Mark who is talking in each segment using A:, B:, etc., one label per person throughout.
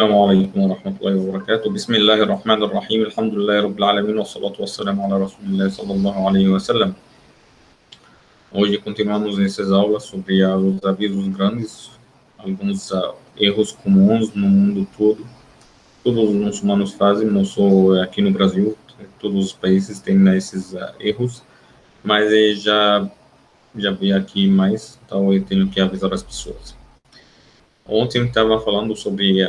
A: السلام عليكم ورحمة الله وبركاته. بسم الله الرحمن الرحيم. الحمد لله رب العالمين والصلاة والسلام على رسول الله صلى الله عليه wasallam. Hoje continuamos nessas aulas sobre os avisos grandes, alguns erros comuns no mundo todo. Todos os muçulmanos fazem, não só aqui no Brasil, todos os países têm esses erros, mas já vi aqui mais, então eu tenho que avisar as pessoas. Ontem estava falando sobre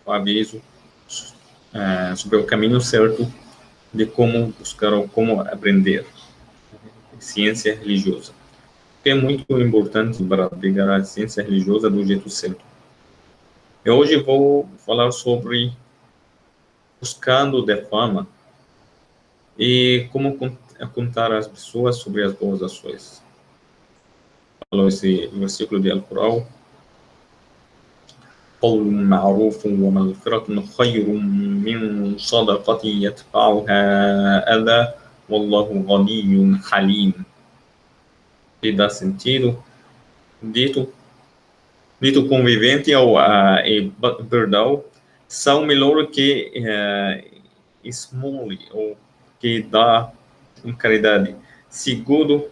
A: o aviso sobre o caminho certo de como buscar ou como aprender ciência religiosa. Que é muito importante para pegar a ciência religiosa do jeito certo. E hoje vou falar sobre buscando de fama e como contar às pessoas sobre as boas ações. Falou esse versículo de Al-Qur'an: قول معروف ومغفرة خير من صدقة يتبعها أذى والله غني حليم. Que dá sentido, dito convivente e perdão são melhor que esmole, ou que dá em caridade, seguido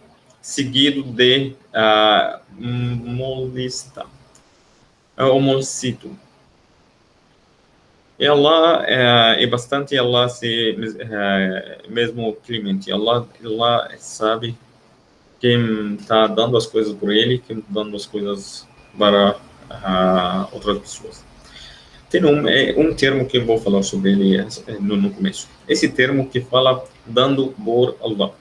A: de molesta. O molcito. E Allah é bastante, Allah mesmo clemente. Allah sabe quem está dando as coisas por ele, quem está dando as coisas para outras pessoas. Tem um termo que eu vou falar sobre ele no começo. Esse termo que fala dando por Allah,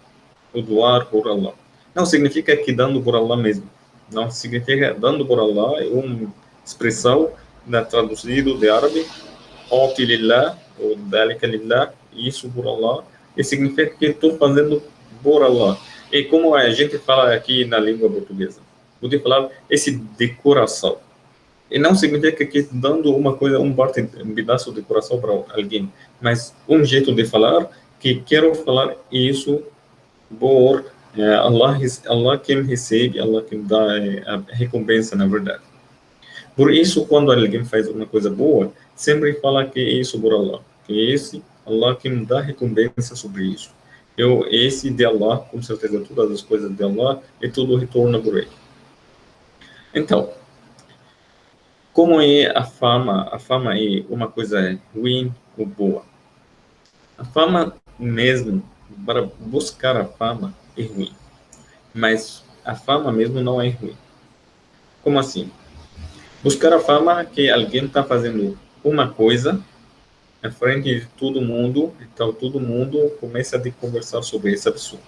A: o doar por Allah. Não significa que dando por Allah mesmo. Não significa dando por Allah, é uma expressão traduzido de árabe, Oti lillah, ou Dalika lillah, isso por Allah, e significa que estou fazendo por Allah. E como a gente fala aqui na língua portuguesa, podia falar esse de coração. E não significa que dando uma coisa, um pedaço de coração para alguém, mas um jeito de falar que quero falar isso por Allah quem recebe, Allah quem dá a recompensa, na verdade. Por isso, quando alguém faz uma coisa boa, sempre fala que é isso por Allah, que esse Allah quem dá recompensa sobre isso. Esse de Allah, com certeza, todas as coisas de Allah, e tudo retorna por ele. Então, como é a fama? A fama é uma coisa ruim ou boa? A fama mesmo, para buscar a fama, é ruim. Mas a fama mesmo não é ruim. Como assim? Buscar a fama que alguém está fazendo uma coisa na frente de todo mundo, então todo mundo começa a conversar sobre essa pessoa.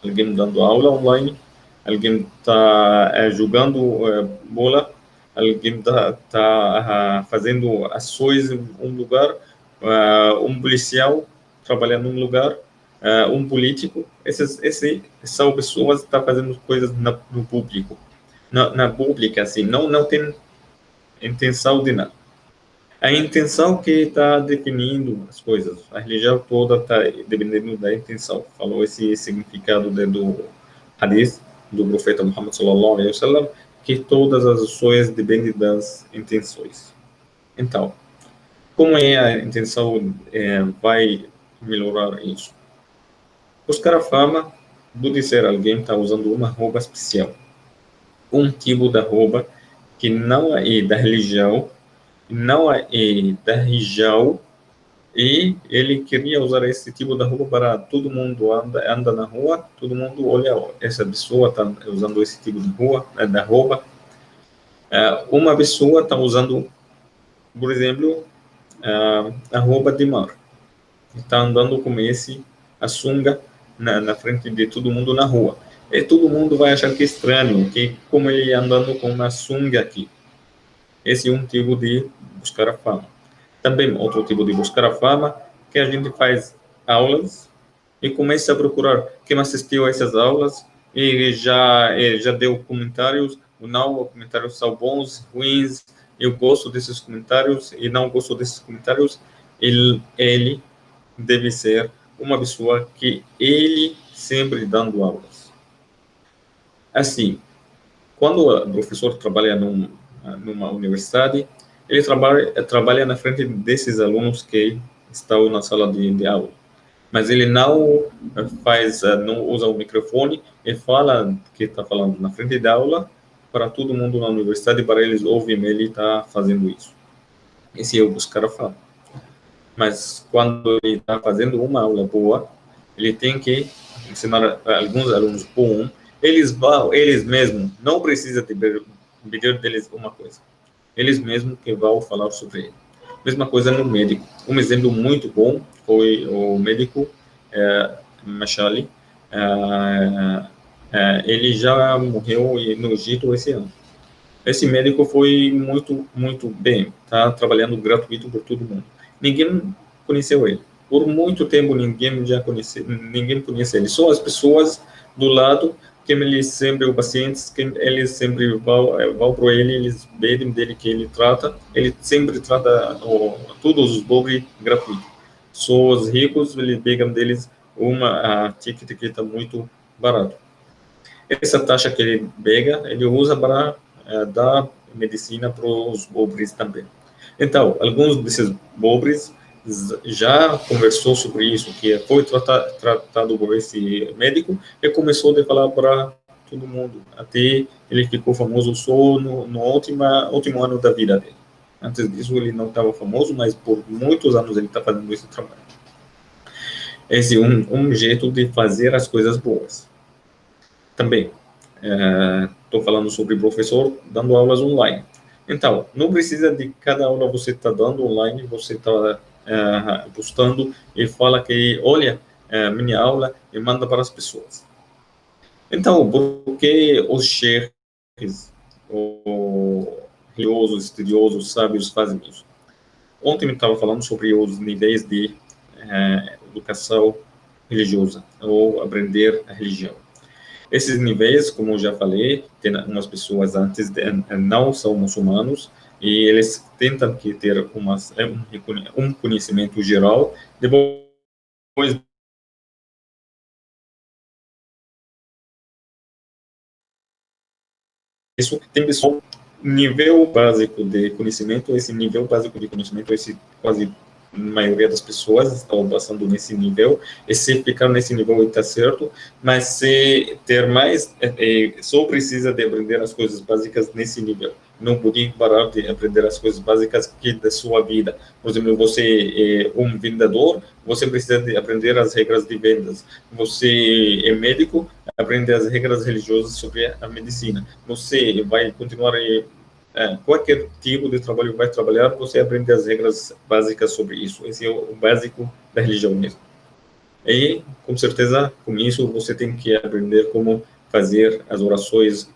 A: Alguém dando aula online, alguém está jogando bola, alguém está fazendo ações em um lugar, um policial trabalhando em um lugar, um político. Essas são pessoas que estão fazendo coisas no público. Na pública, assim, não tem intenção de nada. A intenção que está definindo as coisas. A religião toda está dependendo da intenção. Falou esse significado do hadith do profeta Muhammad sallallahu alaihi wasallam, que todas as ações dependem das intenções. Então, como é a intenção vai melhorar isso? Buscar a fama, pode ser alguém está usando uma roupa especial. Um tipo de roupa que não é da religião, não é da região, e ele queria usar esse tipo de roupa para todo mundo anda na rua, todo mundo olha, essa pessoa está usando esse tipo de roupa. Uma pessoa está usando, por exemplo, a roupa de mar, está andando com a sunga na frente de todo mundo na rua. E todo mundo vai achar que é estranho, que como ele andando com uma sunga aqui. Esse é um tipo de buscar a fama. Também outro tipo de buscar a fama, que a gente faz aulas e começa a procurar quem assistiu a essas aulas e já deu comentários, ou não, os comentários são bons, ruins, eu gosto desses comentários e não gosto desses comentários. Ele deve ser uma pessoa que ele sempre dando aulas. Assim, quando o professor trabalha numa universidade, ele trabalha na frente desses alunos que estão na sala de aula. Mas ele não não usa o microfone e fala que está falando na frente da aula para todo mundo na universidade, para eles ouvirem ele está fazendo isso. Esse é o que os caras falam. Mas quando ele está fazendo uma aula boa, ele tem que ensinar alguns alunos eles mesmos não precisam pedir deles uma coisa. Eles mesmos que vão falar sobre ele. Mesma coisa no médico. Um exemplo muito bom foi o médico Machali. Ele já morreu no Egito esse ano. Esse médico foi muito bem. Está trabalhando gratuito por todo mundo. Ninguém conheceu ele. Por muito tempo ninguém conhece ele. Só as pessoas do lado que eles sempre, os pacientes, que eles sempre vão para ele, eles pedem dele que ele trata. Ele sempre trata todos os pobres gratuito. Só os ricos, eles pegam deles uma ticket que está muito barato. Essa taxa que ele pega, ele usa para dar medicina para os pobres também. Então, alguns desses pobres já conversou sobre isso, que foi tratado por esse médico, e começou a falar para todo mundo, até ele ficou famoso só no último ano da vida dele. Antes disso, ele não estava famoso, mas por muitos anos ele está fazendo esse trabalho. Esse é um jeito de fazer as coisas boas. Também, estou falando sobre professor dando aulas online. Então, não precisa de cada aula você está dando online, você está postando e fala que, olha, minha aula, e manda para as pessoas. Então, por que os chefes, os religiosos, estudiosos, sábios fazem isso? Ontem eu estava falando sobre os níveis de educação religiosa, ou aprender a religião. Esses níveis, como eu já falei, tem umas pessoas antes não são muçulmanos e eles tentam ter um conhecimento geral. Depois isso tem pessoal nível básico de conhecimento. Esse nível básico de conhecimento, quase a maioria das pessoas estão passando nesse nível, e se ficar nesse nível está certo, mas se ter mais, só precisa de aprender as coisas básicas nesse nível, não pode parar de aprender as coisas básicas da sua vida. Por exemplo, você é um vendedor, você precisa de aprender as regras de vendas. Você é médico, aprender as regras religiosas sobre a medicina. Você vai continuar qualquer tipo de trabalho vai trabalhar, você aprende as regras básicas sobre isso. Esse é o básico da religião mesmo. E, com certeza, com isso, você tem que aprender como fazer as orações,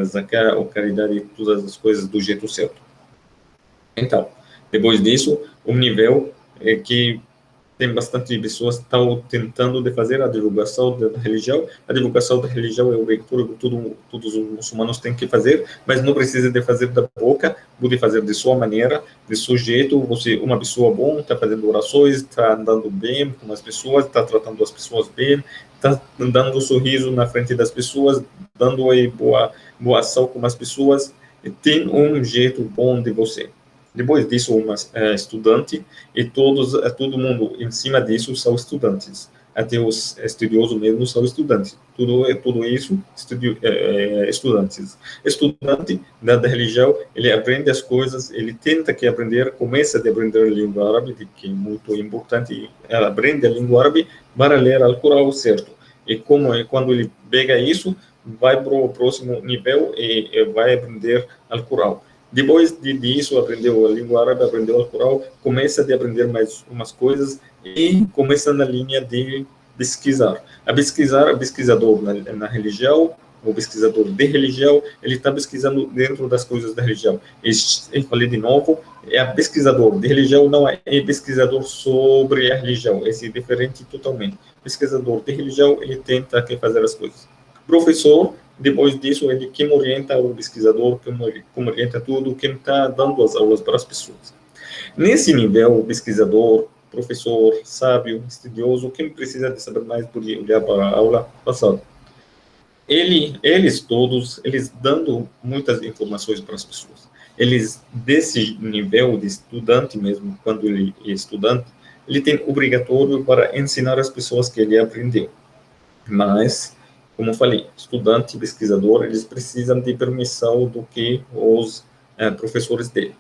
A: zakat, ou caridade, todas as coisas do jeito certo. Então, depois disso, um nível que tem bastante pessoas que estão tentando de fazer a divulgação da religião. A divulgação da religião é o leitura que todos os muçulmanos têm que fazer, mas não precisa de fazer da boca, pode fazer de sua maneira, de seu jeito. Você, uma pessoa bom, está fazendo orações, está andando bem com as pessoas, está tratando as pessoas bem, está dando um sorriso na frente das pessoas, dando boa ação com as pessoas. Tem um jeito bom de você. Depois disso, uma estudante, e todo mundo em cima disso são estudantes. Até os estudiosos mesmo são estudantes. Tudo isso, estudantes. Estudante da religião, ele aprende as coisas, ele tenta que aprender, começa a aprender a língua árabe, que é muito importante, ela aprende a língua árabe para ler Alcorão certo. E quando ele pega isso, vai para o próximo nível e vai aprender Alcorão. Depois disso, aprendeu a língua árabe, aprendeu o Alcorão, começa a aprender mais umas coisas e começa na linha de pesquisar. O pesquisador na religião, o pesquisador de religião, ele está pesquisando dentro das coisas da religião. Eu falei de novo, pesquisador de religião não é pesquisador sobre a religião, esse é diferente totalmente. Pesquisador de religião, ele tenta fazer as coisas. Professor, depois disso, ele quem orienta o pesquisador, quem orienta tudo, quem está dando as aulas para as pessoas. Nesse nível, o pesquisador, professor, sábio, estudioso, quem precisa de saber mais pode olhar para a aula passada. Eles todos, eles dando muitas informações para as pessoas. eles, desse nível de estudante mesmo, quando ele é estudante, ele tem obrigatório para ensinar as pessoas que ele aprendeu. Mas, como eu falei, estudante e pesquisador, eles precisam de permissão do que os professores dele.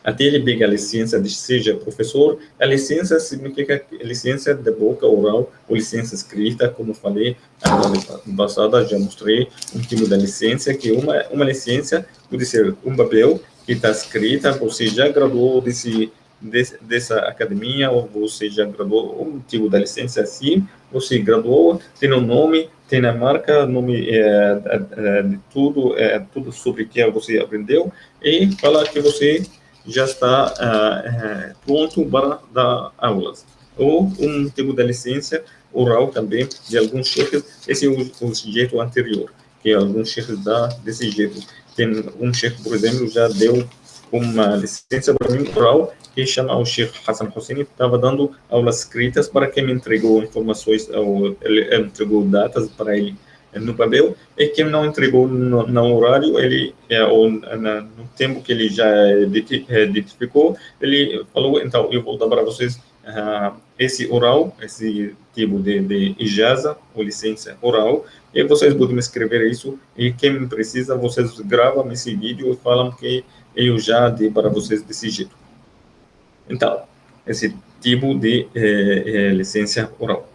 A: Até ele pegar a licença de seja professor, a licença significa licença de boca oral ou licença escrita, como falei, na aula passada já mostrei um tipo de licença, que uma licença pode ser um papel que está escrita, você já graduou dessa academia, ou você já graduou um tipo de licença assim, você graduou, tem o nome, tem a marca, nome de tudo, tudo sobre o que você aprendeu, e fala que você já está pronto para dar aulas. Ou um tipo de licença oral também, de alguns chefes, esse é o jeito anterior, que alguns chefes dão desse jeito. Tem um chefe, por exemplo, já deu uma licença para mim oral, que chama o chefe Hassan Hussein, estava dando aulas escritas para quem me entregou informações, ou ele entregou datas para ele no papel, e quem não entregou no horário, ele, ou no tempo que ele já identificou, ele falou, então, eu vou dar para vocês esse oral, esse tipo de ijaza, ou licença oral, e vocês podem escrever isso, e quem precisa, vocês gravam esse vídeo e falam que eu já dei para vocês desse jeito. Então, esse tipo de licença oral.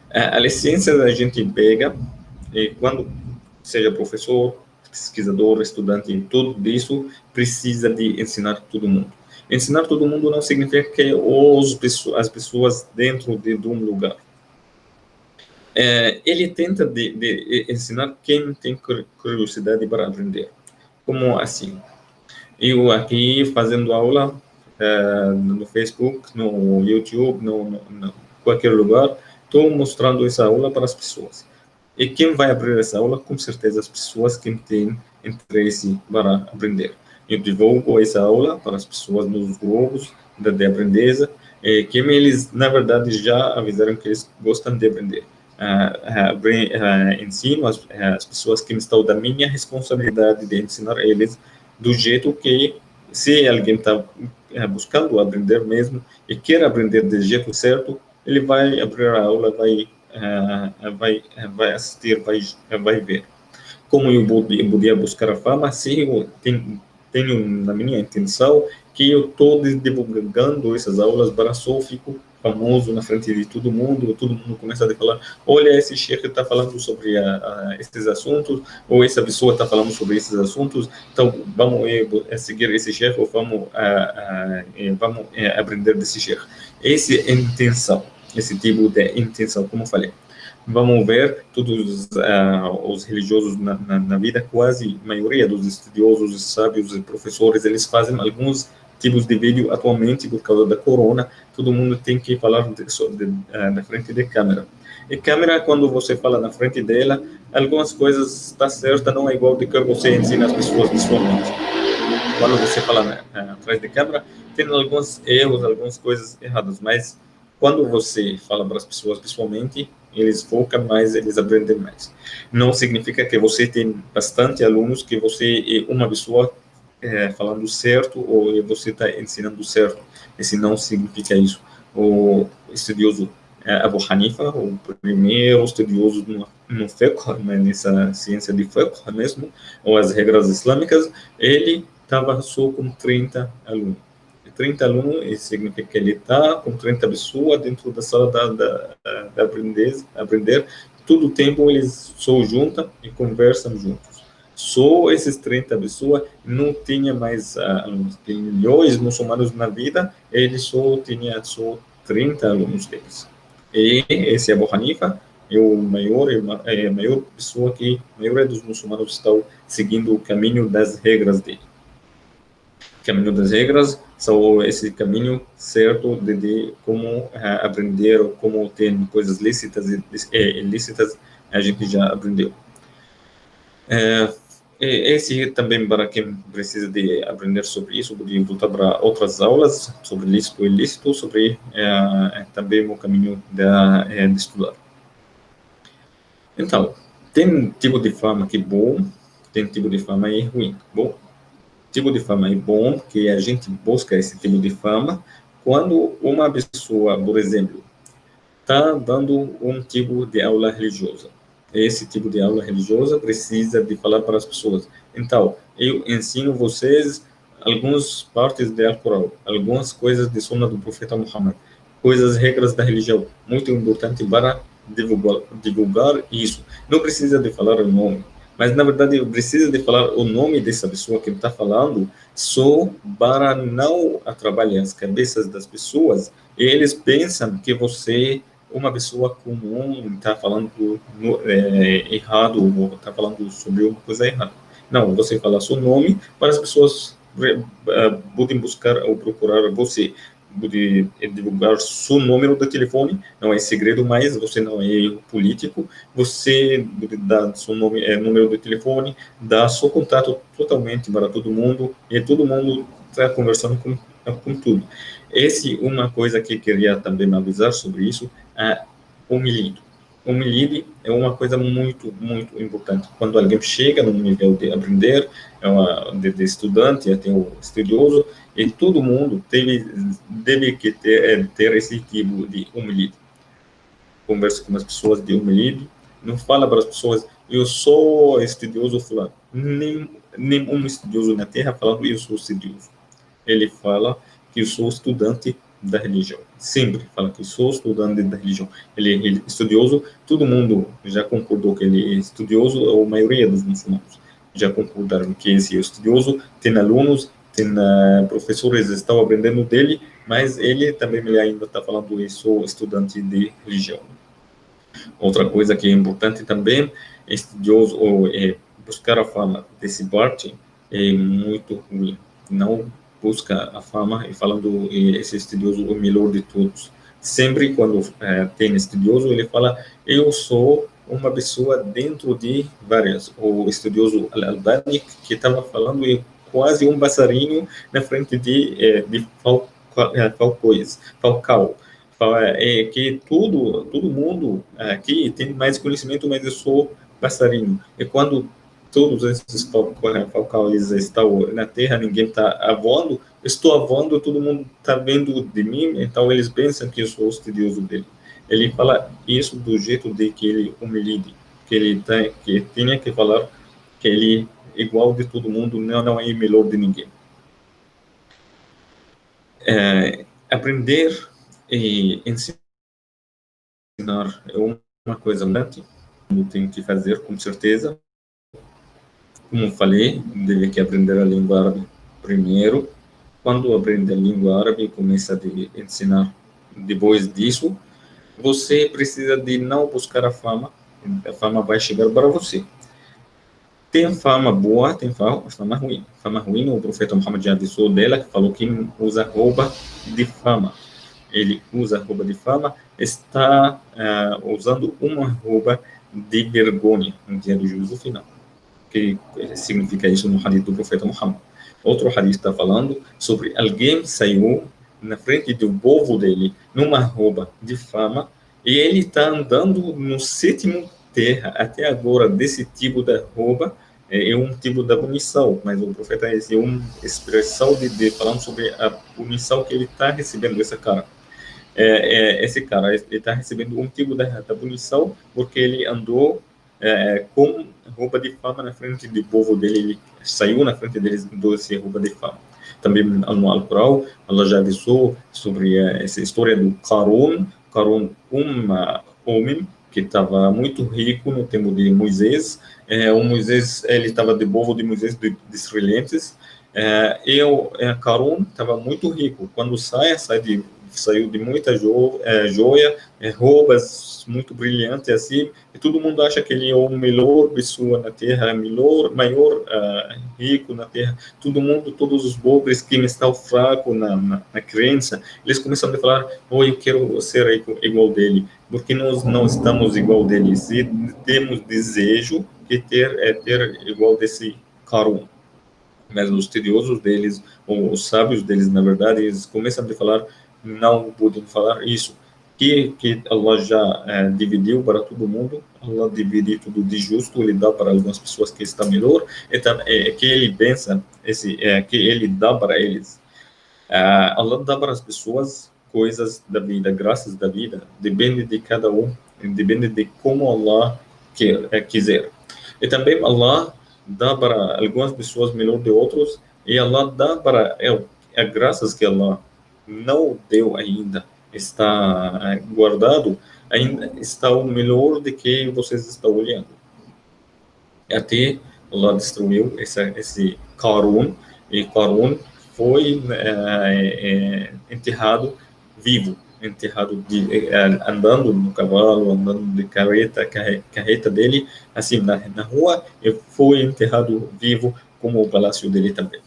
A: A licença a gente pega e quando seja professor, pesquisador, estudante, tudo isso precisa de ensinar todo mundo. Ensinar todo mundo não significa que as pessoas dentro de um lugar. Ele tenta de ensinar quem tem curiosidade para aprender. Como assim? Eu aqui fazendo aula no Facebook, no YouTube, no qualquer lugar, estou mostrando essa aula para as pessoas. E quem vai abrir essa aula, com certeza, as pessoas que têm interesse para aprender. Eu divulgo essa aula para as pessoas nos grupos de aprendizagem, que eles, na verdade, já avisaram que eles gostam de aprender. Ensino as pessoas que estão da minha responsabilidade de ensinar eles do jeito que, se alguém está buscando aprender mesmo e quer aprender do jeito certo, ele vai abrir a aula, vai assistir, vai ver. Como eu podia buscar a fama, se eu tenho na minha intenção que eu estou divulgando essas aulas para só fico famoso na frente de todo mundo começa a falar, olha, esse chefe está falando sobre esses assuntos, ou essa pessoa está falando sobre esses assuntos, então vamos seguir esse chefe, ou vamos aprender desse chefe. Essa é a intenção, esse tipo de intenção, como eu falei. Vamos ver todos os religiosos na vida, quase a maioria dos estudiosos, sábios e professores, eles fazem alguns tipos de vídeo atualmente por causa da corona, todo mundo tem que falar na frente da câmera. E câmera, quando você fala na frente dela, algumas coisas está certa, não é igual de que você ensina as pessoas visualmente. Quando você fala atrás da câmera, tem alguns erros, algumas coisas erradas, mas quando você fala para as pessoas pessoalmente, eles focam mais, eles aprendem mais. Não significa que você tem bastante alunos, que você é uma pessoa falando certo, ou você está ensinando certo. Esse não significa isso. O estudioso Abu Hanifa, o primeiro estudioso no fiqh, nessa ciência de fiqh mesmo, ou as regras islâmicas, ele estava só com 30 alunos. 30 alunos, significa que ele está com 30 pessoas dentro da sala da aprender. Todo o tempo eles só juntam e conversam juntos. Só esses 30 pessoas não tinha mais tem milhões de muçulmanos na vida, ele tinha só 30 alunos deles. E esse Abu Hanifa é o maior pessoa que a maioria dos muçulmanos estão seguindo o caminho das regras dele. Caminho das regras são esse caminho certo de como aprender, como ter coisas lícitas e ilícitas, a gente já aprendeu. Esse também, para quem precisa de aprender sobre isso, pode voltar para outras aulas sobre lícito e ilícito, sobre também o caminho de estudar. Então, tem tipo de fama que é bom, tem tipo de fama que é ruim. Bom, tipo de fama é bom, que a gente busca esse tipo de fama quando uma pessoa, por exemplo, está dando um tipo de aula religiosa. Esse tipo de aula religiosa precisa de falar para as pessoas. Então, eu ensino vocês algumas partes do Alcorão, algumas coisas de Sunna do Profeta Muhammad, coisas, regras da religião, muito importante para divulgar isso. Não precisa de falar o nome, mas na verdade precisa de falar o nome dessa pessoa que está falando, só para não atrapalhar as cabeças das pessoas. Eles pensam que você uma pessoa comum está falando errado ou está falando sobre uma coisa errada. Não, você fala seu nome para as pessoas podem buscar ou procurar você. Pode divulgar seu número de telefone, não é segredo, mas você não é político. Você dá seu nome, número de telefone, dá seu contato totalmente para todo mundo e todo mundo está conversando com tudo. Esse uma coisa que eu queria também avisar sobre isso é humilde. Humilde é uma coisa muito, muito importante. Quando alguém chega no nível de aprender, de estudante até o estudioso, e todo mundo deve que ter esse tipo de humilde. Conversa com as pessoas de humilde, não fala para as pessoas, eu sou estudioso fulano. Nenhum estudioso na Terra falando, eu sou estudioso. Ele fala que eu sou estudante da religião. Sempre fala que eu sou estudante da religião. Ele é estudioso, todo mundo já concordou que ele é estudioso, ou a maioria dos muçulmanos já concordaram que esse é estudioso, tem alunos, tem professores que estão aprendendo dele, mas ele também ele ainda está falando eu sou estudante de religião. Outra coisa que é importante também, estudioso ou buscar a fama desse parte é muito ruim. Não busca a fama e falando esse estudioso o melhor de todos. Sempre quando tem estudioso, ele fala eu sou uma pessoa dentro de várias. O estudioso Al-Albani que estava falando é quase um passarinho na frente de Falcão que todo mundo aqui tem mais conhecimento, mas eu sou passarinho. E quando todos esses falcões estão na Terra, ninguém está voando, estou voando, todo mundo está vendo de mim, então eles pensam que eu sou o estudioso dele. Ele fala isso do jeito de que ele humilde, que ele tem, que tinha que falar que ele é igual de todo mundo, não é melhor de ninguém. Aprender e ensinar é uma coisa importante, tem que fazer com certeza. Como falei, deve que aprender a língua árabe primeiro. Quando aprende a língua árabe, começa a ensinar. Depois disso, você precisa de não buscar a fama vai chegar para você. Tem fama boa, tem fama ruim. Fama ruim, o profeta Muhammad já avisou dela, que falou que usa roupa de fama. Ele usa roupa de fama, está usando uma roupa de vergonha no dia do juízo final. Que significa isso no hadith do profeta Muhammad. Outro hadith está falando sobre alguém que saiu na frente do povo dele numa roupa de fama e ele está andando no sétimo terra até agora desse tipo de roupa é um tipo da punição, mas o profeta é uma expressão de falando sobre a punição que ele está recebendo esse cara. Esse cara está recebendo um tipo da punição porque ele andou com roupa de fama na frente do povo dele, ele saiu na frente deles com essa roupa de fama. Também no Alcorão, Allah já avisou sobre essa história do Qarun, homem que estava muito rico no tempo de Moisés. O Moisés, ele estava de povo de Moisés, de israelenses, e o Qarun estava muito rico. Quando saiu de muita joia, roupas muito brilhantes assim, e todo mundo acha que ele é o melhor pessoa na Terra, maior rico na Terra. Todos os pobres que estão fracos na crença, eles começam a falar, eu quero ser igual dele, porque nós não estamos igual dele. Se temos desejo de ter igual desse Karun. Mas os estudiosos deles, ou os sábios deles, na verdade, eles começam a falar, não podem falar isso. que Allah já dividiu para todo mundo. Allah divide tudo de justo, ele dá para algumas pessoas que está melhor, então que ele pensa que ele dá para eles. Allah dá para as pessoas coisas da vida, graças da vida, depende de cada um, depende de como Allah quiser. E também Allah dá para algumas pessoas melhor de outros, e Allah dá para graças que Allah não deu ainda, está guardado, ainda está o melhor de que vocês estão olhando. Até Allah destruiu esse Qarun, e Qarun foi enterrado vivo, andando no cavalo, andando de carreta dele, assim, na rua, e foi enterrado vivo, como o palácio dele também.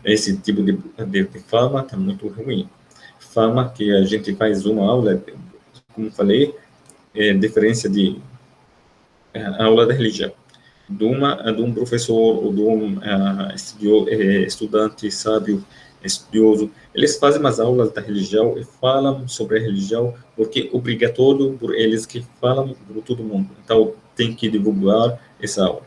A: Esse tipo de fama está muito ruim. Fama que a gente faz uma aula, como falei, diferença de aula da religião. De um professor ou de um estudante sábio, estudioso, eles fazem umas aulas da religião e falam sobre a religião, porque é obrigatório por eles que falam para todo mundo. Então, tem que divulgar essa aula.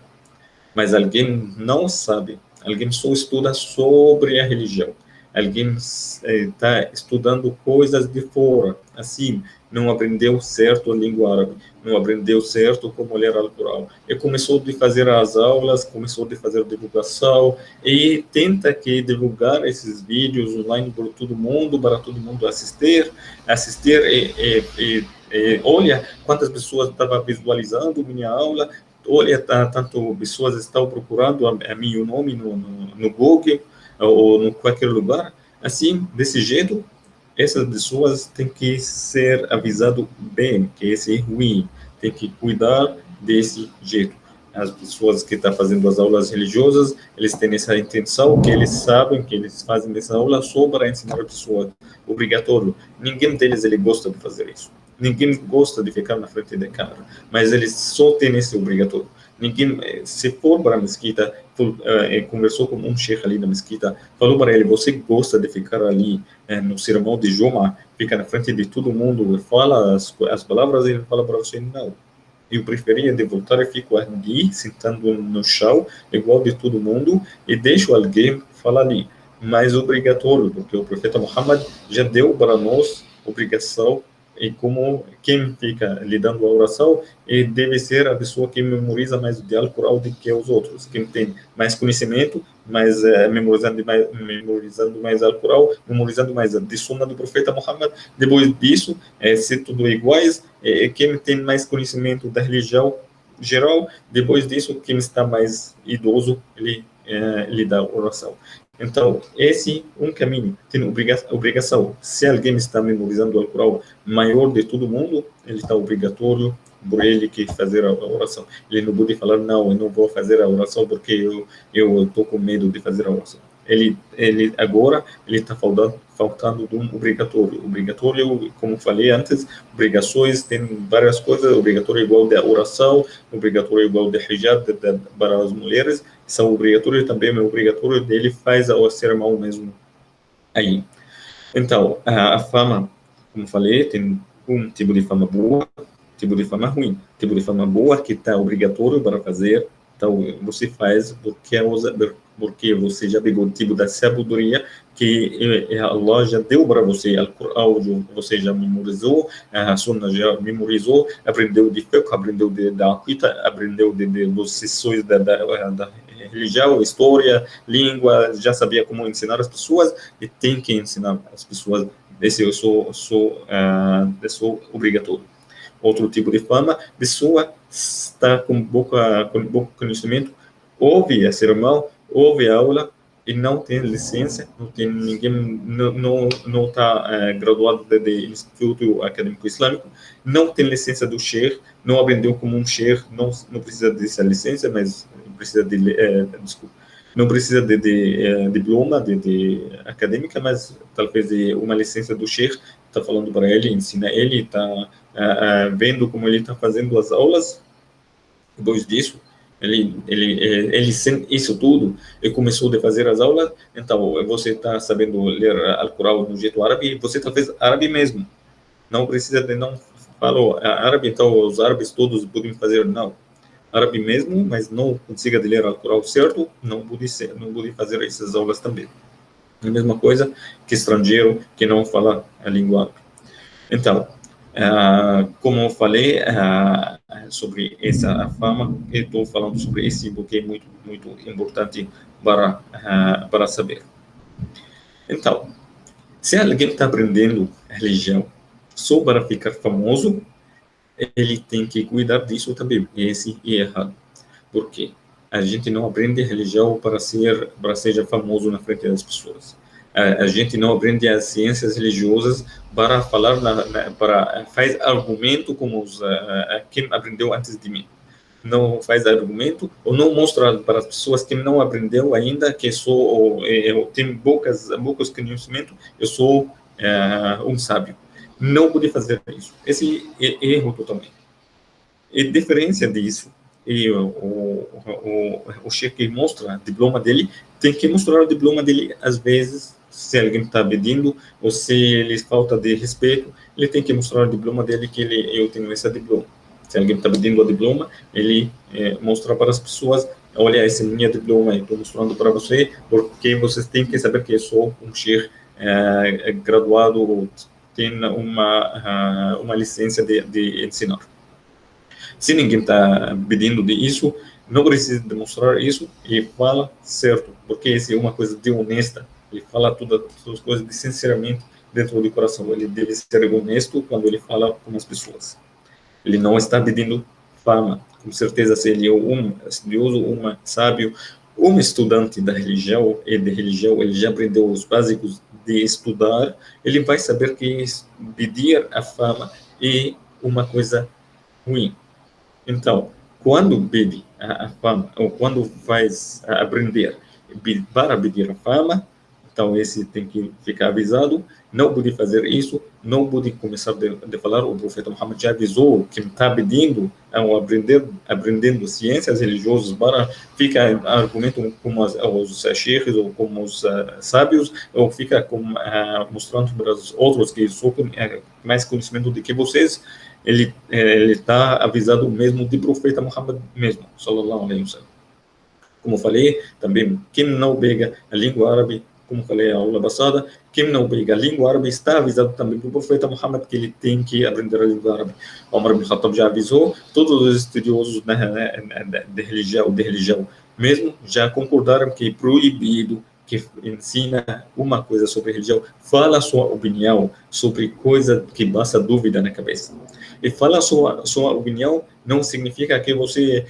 A: Mas alguém não sabe, alguém só estuda sobre a religião, alguém está estudando coisas de fora, assim, não aprendeu certo a língua árabe, não aprendeu certo como ler Alcorão, e começou a fazer as aulas, começou a fazer divulgação, e tenta que divulgar esses vídeos online para todo mundo assistir e olha quantas pessoas estavam visualizando minha aula, olha, tanto pessoas estão procurando a meu nome no Google ou em qualquer lugar. Assim, desse jeito, essas pessoas têm que ser avisado bem que esse é ruim, tem que cuidar desse jeito. As pessoas que estão fazendo as aulas religiosas, eles têm essa intenção, que eles sabem que eles fazem essa aula só para ensinar a pessoa, obrigatório. Ninguém deles ele gosta de fazer isso. Ninguém gosta de ficar na frente da câmera, mas eles só têm esse obrigatório. Ninguém, se for para a mesquita, conversou com um sheikh ali na mesquita, falou para ele, você gosta de ficar ali no sermão de Juma, fica na frente de todo mundo e fala as palavras, e ele fala para você, não. Eu preferia de voltar e fico ali, sentando no chão, igual de todo mundo, e deixo alguém falar ali. Mas obrigatório, porque o profeta Muhammad já deu para nós obrigação, e como quem fica lhe dando a oração, e deve ser a pessoa que memoriza mais de Alcorão do que os outros, quem tem mais conhecimento, mais memorizando mais Alcorão, memorizando mais de Sunna do profeta Muhammad. Depois disso, se tudo iguais, quem tem mais conhecimento da religião geral, depois disso, quem está mais idoso, ele dá oração. Então, esse é um caminho, tem obrigação. Se alguém está memorizando o Alcorão maior de todo mundo, ele está obrigatório por ele que fazer a oração. Ele não pode falar, não, eu não vou fazer a oração porque eu estou com medo de fazer a oração. Ele agora, ele está faltando de um obrigatório. Obrigatório, como falei antes, obrigações, tem várias coisas, obrigatório igual da oração, obrigatório igual de hijab para as mulheres, são obrigatórios também, é obrigatório dele faz o sermão mesmo aí. Então, a fama, como falei, tem um tipo de fama boa, tipo de fama ruim. Tipo de fama boa que está obrigatório para fazer, então você faz porque você já pegou o tipo da sabedoria que Allah já deu para você, Al-Qur'an você já memorizou, a Sunna já memorizou, aprendeu de fiqh, aprendeu da Aqida, aprendeu dos sessões da religião, história, língua, já sabia como ensinar as pessoas e tem que ensinar as pessoas. Esse eu sou obrigatório. Outro tipo de fama, pessoa está com pouco conhecimento, ouve a sermão, ouve a aula e não tem licença, não tem ninguém, não está graduado de Instituto Acadêmico Islâmico, não tem licença do sheikh, não aprendeu como um sheikh, não precisa dessa licença, mas precisa desculpa, não precisa de diploma de acadêmica, mas talvez de uma licença do sheikh, está falando para ele, ensina ele, está vendo como ele está fazendo as aulas. Depois disso, ele sem isso tudo, ele começou a fazer as aulas. Então, você está sabendo ler Alcorão no jeito árabe, você talvez árabe mesmo. Não precisa de não falar árabe, então os árabes todos podem fazer, não. Árabe mesmo, mas não consiga ler o Alcorão certo, não pode fazer essas aulas também. É a mesma coisa que estrangeiro que não fala a língua árabe. Então, como eu falei sobre essa fama, eu estou falando sobre esse porque é muito, muito importante para saber. Então, se alguém está aprendendo religião só para ficar famoso, ele tem que cuidar disso também. Esse é errado. Por quê? A gente não aprende religião para ser famoso na frente das pessoas. A gente não aprende as ciências religiosas para falar para faz argumento como quem aprendeu antes de mim. Não faz argumento ou não mostra para as pessoas que não aprendeu ainda que eu tenho poucos conhecimentos, eu sou um sábio. Não pode fazer isso. Esse é erro totalmente. E diferença disso, e o chefe mostra o diploma dele, tem que mostrar o diploma dele, às vezes, se alguém está pedindo, ou se ele falta de respeito, ele tem que mostrar o diploma dele, que eu tenho esse diploma. Se alguém está pedindo o diploma, ele mostra para as pessoas, olha, esse é meu diploma, eu estou mostrando para você, porque vocês têm que saber que eu sou um chefe graduado, tem uma licença de ensinar. Se ninguém está pedindo de isso, não precisa demonstrar isso e fala certo, porque isso é uma coisa de honesta. Ele fala todas as coisas de sinceramente dentro do coração. Ele deve ser honesto quando ele fala com as pessoas. Ele não está pedindo fama. Com certeza, se ele é um estudioso, um sábio, um estudante da religião e de religião, ele já aprendeu os básicos de estudar, ele vai saber que pedir a fama é uma coisa ruim. Então, quando pede a fama, ou quando faz aprender para pedir a fama, então esse tem que ficar avisado, não pode fazer isso, não pode começar de falar, o profeta Muhammad já avisou que está pedindo, aprendendo ciências religiosas para ficar argumentando como os sheikhs ou como os sábios, ou fica mostrando para os outros que são mais conhecimento do que vocês, ele está avisado mesmo de profeta Muhammad mesmo, sallallahu alaihi wasallam. Como falei, também, quem não pega a língua árabe, como falei na aula passada, quem não pega a língua árabe está avisado também do profeta Muhammad que ele tem que aprender a língua árabe. Omar ibn Khattab já avisou, todos os estudiosos de religião mesmo já concordaram que é proibido que ensina uma coisa sobre religião, fala sua opinião sobre coisa que passa dúvida na cabeça. E falar sua opinião não significa que você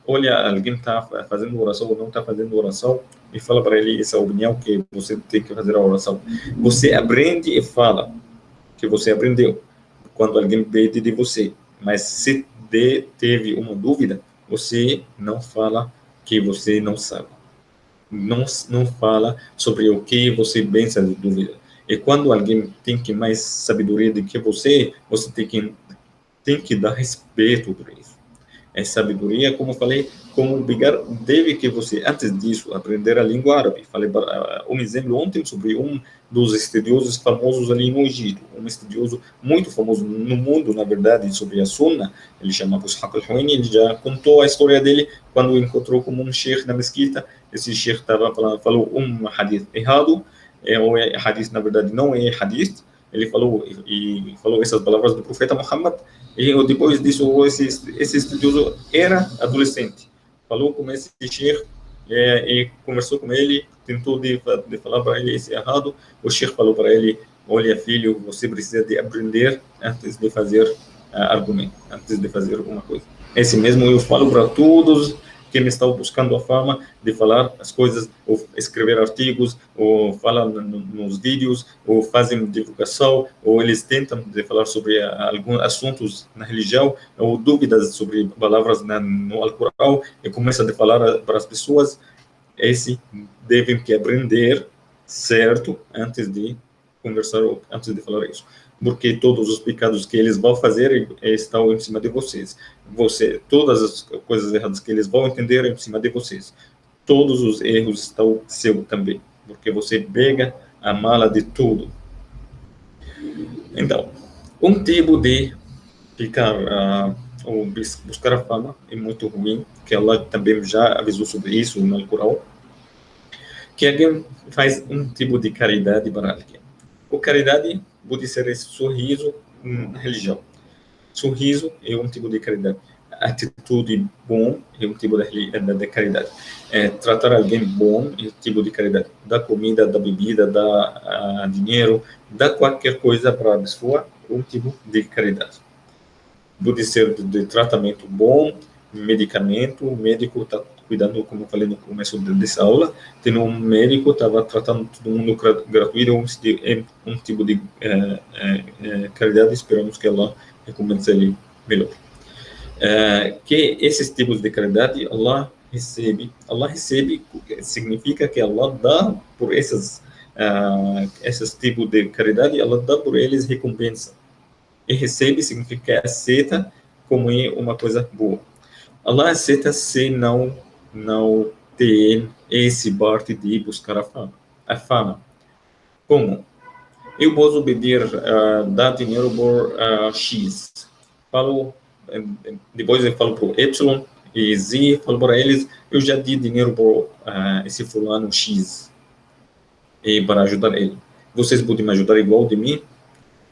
A: olha, alguém está fazendo oração ou não está fazendo oração e fala para ele essa opinião que você tem que fazer a oração. Você aprende e fala que você aprendeu quando alguém pede de você. Mas se teve uma dúvida, você não fala que você não sabe. Não fala sobre o que você pensa de dúvida. E quando alguém tem que mais sabedoria do que você tem que dar respeito por isso. É sabedoria, como falei, como pegar, deve que você, antes disso, aprender a língua árabe. Falei um exemplo ontem sobre um dos estudiosos famosos ali no Egito, um estudioso muito famoso no mundo, na verdade, sobre a Sunna, ele chama Ishaq al-Huwaini, ele já contou a história dele quando encontrou com um sheikh na mesquita, esse sheikh falou um hadith errado, o hadith, na verdade, não é hadith, ele falou essas palavras do profeta Muhammad, e depois disso, esse estudioso era adolescente. Falou com esse sheikh e conversou com ele, tentou de falar para ele esse errado. O sheikh falou para ele, olha filho, você precisa de aprender antes de fazer argumento, antes de fazer alguma coisa. Esse mesmo eu falo para todos que me estão buscando a fama de falar as coisas, ou escrever artigos, ou falar nos vídeos, ou fazem divulgação, ou eles tentam de falar sobre alguns assuntos na religião, ou dúvidas sobre palavras no Alcorão, e começam a falar para as pessoas, esse devem que aprender certo antes de conversar, antes de falar isso. Porque todos os pecados que eles vão fazer estão em cima de vocês. Todas as coisas erradas que eles vão entender em cima de vocês. Todos os erros estão seu também, porque você pega a mala de tudo. Então, Um tipo de ficar ou buscar a fama é muito ruim, que Allah também já avisou sobre isso no Alcorão, que alguém faz um tipo de caridade para alguém. O caridade pode ser esse sorriso na religião. Sorriso é um tipo de caridade. Atitude bom é um tipo de caridade. Tratar alguém bom é um tipo de caridade. Dar comida, dar bebida, dar dinheiro, dar qualquer coisa para a pessoa é um tipo de caridade. Pode ser de tratamento bom, medicamento, o médico está cuidando, como eu falei no começo dessa aula, tem um médico estava tratando todo mundo gratuito, um tipo de caridade, esperamos que ela recompense ele melhor. Que esses tipos de caridade Allah recebe significa que Allah dá por esses tipos de caridade, Allah dá por eles recompensa. E recebe significa que aceita como é uma coisa boa. Allah aceita se não tem esse parte de buscar a fama. A fama. Como? Eu posso pedir, dar dinheiro por X. Falo, depois eu falo para o Y e Z, falo para eles, eu já dei dinheiro por esse fulano X e para ajudar ele. Vocês podem me ajudar igual de mim?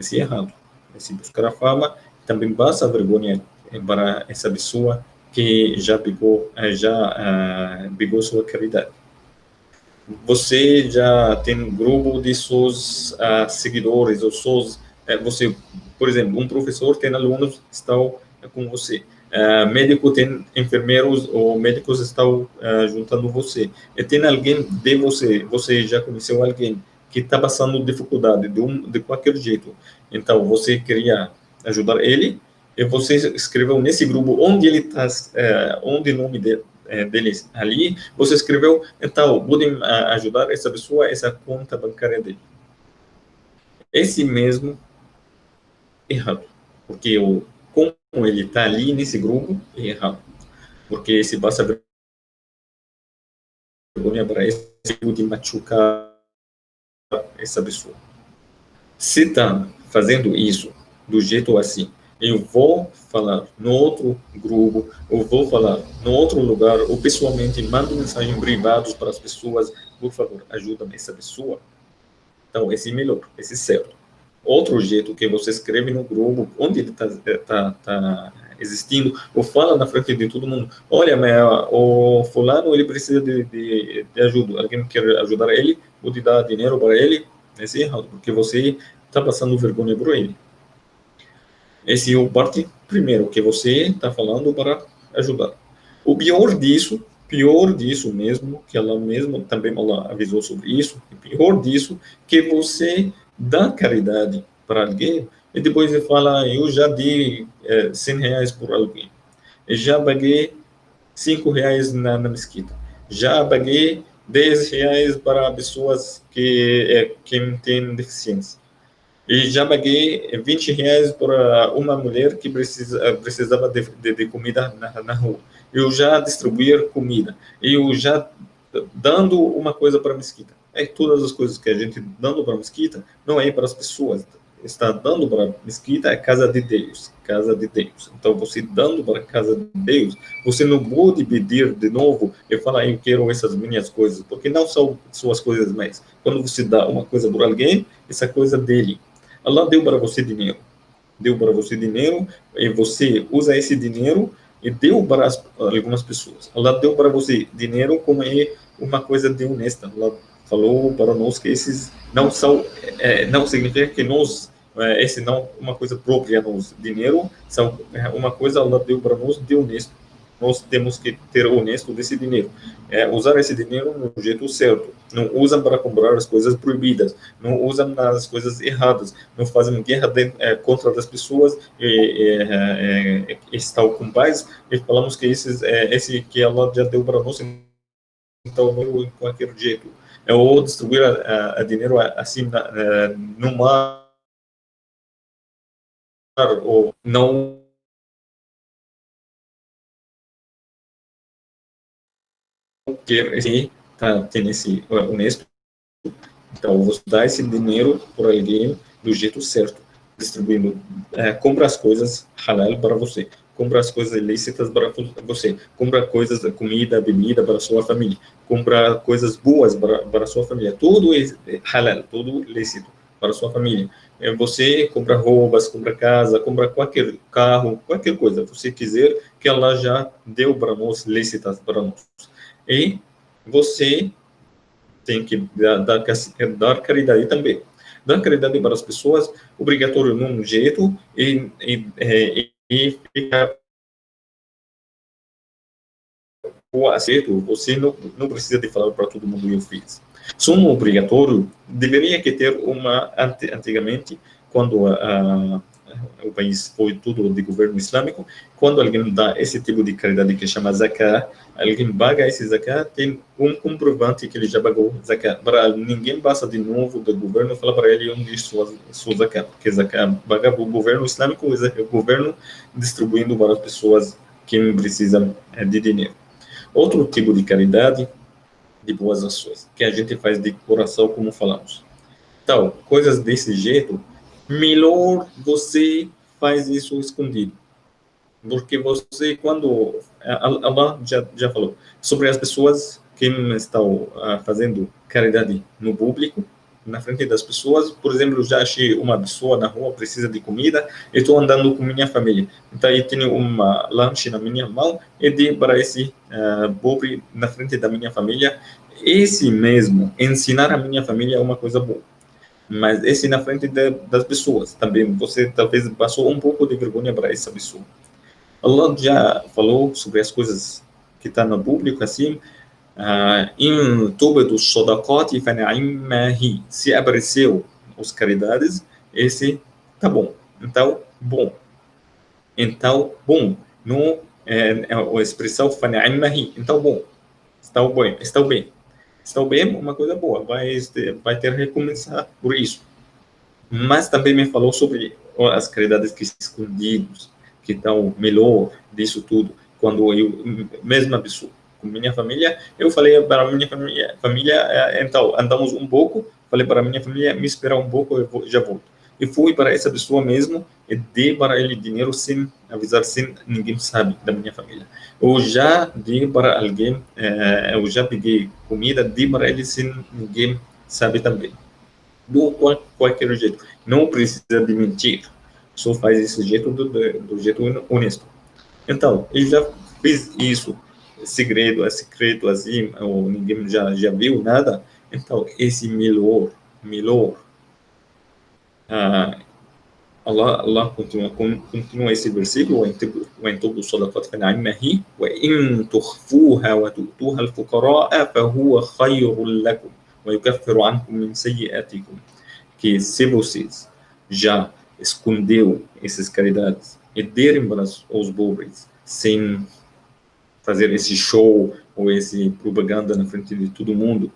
A: Isso é errado. Se buscar a fama, também passa vergonha para essa pessoa que já pegou sua caridade. Você já tem um grupo de seus seguidores, ou seus, você, por exemplo, um professor tem alunos que estão com você. Médico tem enfermeiros ou médicos estão juntando você. E tem alguém de você já conheceu alguém que está passando dificuldade de qualquer jeito. Então, você queria ajudar ele, e você escreveu nesse grupo onde ele está, onde o nome deles ali, você escreveu, então, podem ajudar essa pessoa, essa conta bancária dele. Esse mesmo errado, porque como ele está ali nesse grupo, é errado, porque se passa vergonha para esse de machucar essa pessoa. Se está fazendo isso do jeito assim, eu vou falar no outro grupo, eu vou falar no outro lugar, ou pessoalmente mando mensagens privadas para as pessoas, por favor, ajuda essa pessoa. Então, esse é melhor, esse é certo. Outro jeito que você escreve no grupo, onde ele está existindo, ou fala na frente de todo mundo, olha, o fulano, ele precisa de ajuda, alguém quer ajudar ele, pode dar dinheiro para ele, esse é errado, porque você está passando vergonha por ele. Esse é o parte primeiro que você está falando para ajudar. O pior disso mesmo, que ela mesma também ela avisou sobre isso, o pior disso, que você dá caridade para alguém e depois ele fala, eu já dei R$ 100 por alguém, eu já paguei R$ 5 na mesquita, já paguei R$ 10 para pessoas que têm deficiência. E já paguei R$ 20 para uma mulher que precisava de comida na rua. Eu já distribuí comida. Eu já dando uma coisa para a mesquita. Todas as coisas que a gente dando para a mesquita não é para as pessoas. Está dando para a mesquita é casa de Deus. Casa de Deus. Então, você dando para a casa de Deus, você não pode pedir de novo e falar, eu quero essas minhas coisas, porque não são suas coisas mais. Quando você dá uma coisa para alguém, essa coisa dele. Allah deu para você dinheiro. Deu para você dinheiro e você usa esse dinheiro e deu para algumas pessoas. Allah deu para você dinheiro como é uma coisa de honesta. Allah falou para nós que esses não são, não significa que nós, esse não uma coisa própria nós. Dinheiro são uma coisa Allah deu para nós de honesto. Nós temos que ter honesto desse dinheiro. Usar esse dinheiro no jeito certo. Não usam para comprar as coisas proibidas. Não usam nas coisas erradas. Não fazem guerra contra as pessoas estão com paz. E falamos que esse que ela já deu para nós, então não de qualquer jeito. Ou distribuir a dinheiro assim no mar, ou não quer esse, tem esse honesto. Então, você dá esse dinheiro por alguém do jeito certo. distribuindo, compra as coisas halal para você, compra as coisas ilícitas para você, compra coisas, comida, bebida para sua família, compra coisas boas para sua família, tudo é halal, tudo lícito para sua família. Você compra roupas, compra casa, compra qualquer carro, qualquer coisa que você quiser, que Allah já deu para nós, lícitas para nós. E você tem que dar caridade também. Dar caridade para as pessoas, obrigatório num jeito, e ficar o acerto, você não precisa de falar para todo mundo eu fiz. Sumo obrigatório deveria que ter antigamente, quando o país foi tudo de governo islâmico, quando alguém dá esse tipo de caridade que chama zakat, alguém paga esse zakat, tem um comprovante que ele já pagou zakat. Para ninguém passa de novo do governo e fala para ele onde está sua zakat, porque zakat paga o governo islâmico, o governo distribuindo para as pessoas que precisam de dinheiro. Outro tipo de caridade, de boas ações, que a gente faz de coração, como falamos. Então, coisas desse jeito, melhor você faz isso escondido. Porque você, quando... Allah já falou sobre as pessoas que estão fazendo caridade no público, na frente das pessoas. Por exemplo, já achei uma pessoa na rua, precisa de comida, e estou andando com minha família. Então, eu tenho uma lanche na minha mão e dei para esse pobre na frente da minha família. Esse mesmo, ensinar a minha família é uma coisa boa. Mas esse na frente das pessoas também, você talvez passou um pouco de vergonha para essa pessoa. Allah já falou sobre as coisas que está no público, assim, em tudo sodaqat fani'immahi. Se apareceu os caridades, esse tá bom. Então, bom. Então, bom. No, a expressão fani'immahi. Então, bom. Está bem. Está bem. Está bem, uma coisa boa. Vai ter recomeçar por isso. Mas também me falou sobre as caridades que escondidos, que estão melhor disso tudo. Quando eu, mesma pessoa, com minha família, eu falei para minha família, então, andamos um pouco, falei para minha família, me esperar um pouco, já volto. E fui para essa pessoa mesmo e dei para ele dinheiro sem avisar, sem ninguém sabe da minha família. Eu já dei para alguém, eu já peguei comida, dei para ele sem ninguém sabe também. Do qualquer jeito. Não precisa de mentir. Só faz esse jeito do jeito honesto. Então, eu já fiz isso, segredo, é secreto, assim, ou ninguém já viu nada. Então, esse melhor. Allah continua esse versículo, وإن تبدوا الصدقات فنعمها هي وإن تخفوها وتؤتوها الفقراء فهو خير لكم ويكفر عنكم من سيئاتكم. Que se vocês já escondeu essas caridades e derem para os pobres sem fazer esse show ou esse propaganda na frente de todo mundo,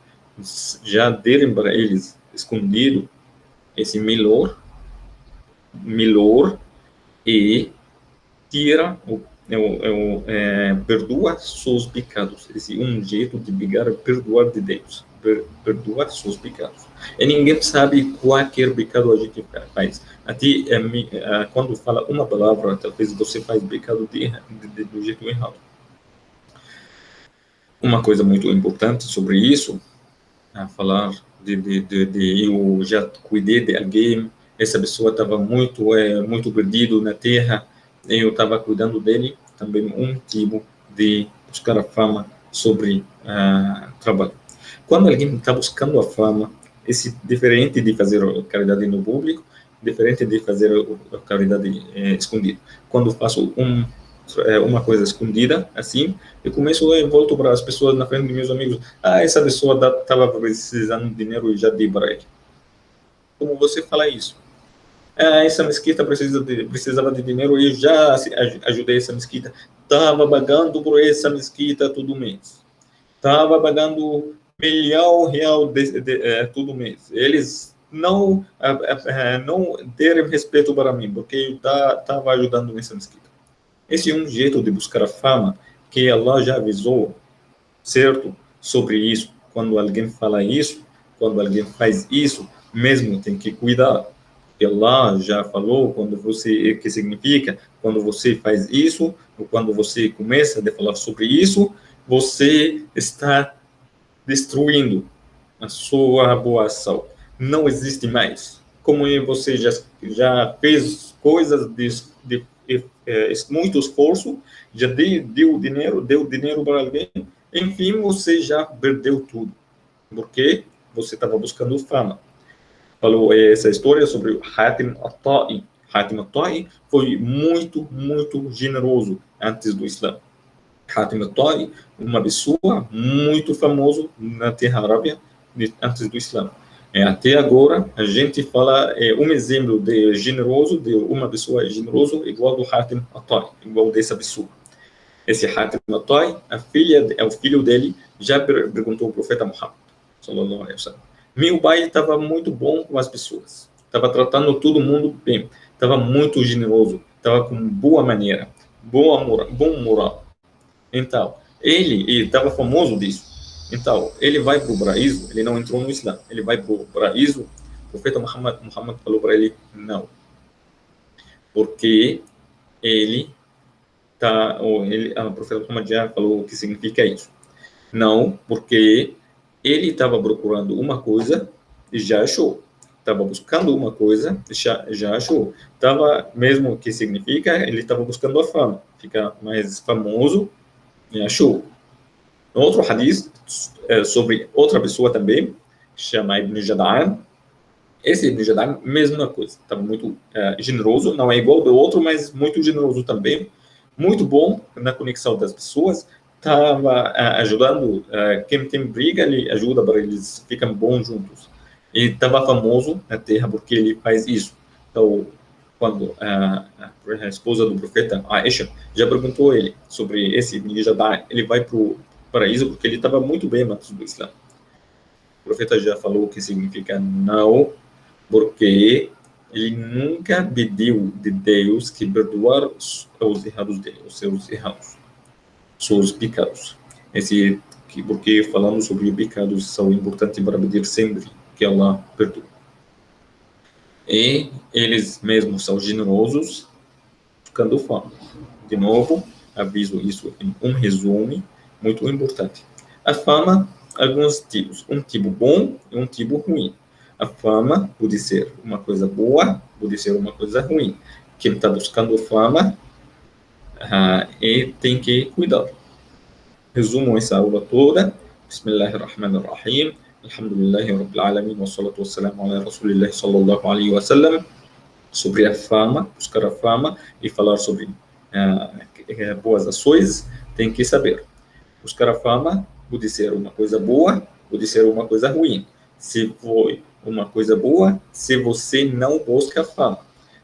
A: já derem para eles escondido esse melhor e tira perdoa seus pecados. Esse um jeito de perdoar de Deus, perdoar seus pecados. E ninguém sabe qualquer pecado a gente faz. Até quando fala uma palavra, talvez você faz pecado do jeito errado. Uma coisa muito importante sobre isso, a falar eu já cuidei de alguém, essa pessoa estava muito perdido na terra, eu estava cuidando dele, também um tipo de buscar a fama sobre trabalho. Quando alguém está buscando a fama, esse diferente de fazer caridade no público, diferente de fazer a caridade escondida. Quando faço uma coisa escondida, assim, eu começo e volto para as pessoas na frente de meus amigos. Essa pessoa estava precisando de dinheiro e já dei para ele. Como você fala isso? Essa mesquita precisava de dinheiro e eu já ajudei essa mesquita. Estava pagando por essa mesquita todo mês. Estava pagando R$ 1.000.000 todo mês. Eles não deram respeito para mim, porque eu estava ajudando nessa mesquita. Esse é um jeito de buscar a fama que Allah já avisou, certo? Sobre isso. Quando alguém fala isso, quando alguém faz isso, mesmo tem que cuidar. que Allah já falou, quando você, que significa, quando você faz isso, ou quando você começa a falar sobre isso, você está destruindo a sua boa ação. Não existe mais. Como você já fez coisas muito esforço, já deu dinheiro para alguém, enfim, você já perdeu tudo. Porque você estava buscando fama. Falou essa história sobre o Hatim al-Ta'i. Hatim al-Ta'i foi muito generoso antes do Islã. Hatim al-Ta'i, uma pessoa muito famosa na Terra Arábia antes do Islã. Até agora, a gente fala um exemplo de generoso, de uma pessoa generosa, igual do Hatim al-Ta'i, igual dessa pessoa. Esse Hatim al-Ta'i, o filho dele, já perguntou ao profeta Muhammad, sallallahu alaihi wasallam. Meu pai estava muito bom com as pessoas, estava tratando todo mundo bem, estava muito generoso, estava com boa maneira, bom moral. Então, ele estava famoso disso. Então, ele vai para o paraíso, ele não entrou no Islã, ele vai para o paraíso, o profeta Muhammad falou para ele, não, porque ele o profeta Muhammad já falou o que significa isso. Não, porque ele estava procurando uma coisa e já achou. Estava buscando uma coisa e já achou. Estava, mesmo que significa, ele estava buscando a fama, ficar mais famoso e achou. Outro hadith sobre outra pessoa também, chama Ibn Jada'an. Esse Ibn Jada'an, mesma coisa, estava muito generoso, não é igual do outro, mas muito generoso também, muito bom na conexão das pessoas, estava ajudando, quem tem briga, ele ajuda para eles ficarem bons juntos. E estava famoso na terra porque ele faz isso. Então, quando a esposa do profeta, Aisha, já perguntou a ele sobre esse Ibn Jada'an, ele vai para o paraíso porque ele estava muito bem antes do Islã. O profeta já falou que significa não, porque ele nunca pediu de Deus que perdoar os erros dele, os seus erros, seus pecados. Porque falando sobre pecados são importantes para pedir sempre que Allah perdoe. E eles mesmos são generosos, ficando fama. De novo, aviso isso em um resumo muito importante. A fama, alguns tipos. Um tipo bom e um tipo ruim. A fama pode ser uma coisa boa, pode ser uma coisa ruim. Quem está buscando fama e tem que cuidar. Resumo essa aula toda. Bismillahirrahmanirrahim. Alhamdulillahi Rabbil Alamin. Wassalatu wassalamu ala Rasulillahi sallallahu alaihi wasallam. Sobre a fama, buscar a fama e falar sobre boas ações, tem que saber. Buscar a fama pode ser uma coisa boa, pode ser uma coisa ruim. Se foi uma coisa boa, se você não busca a fama.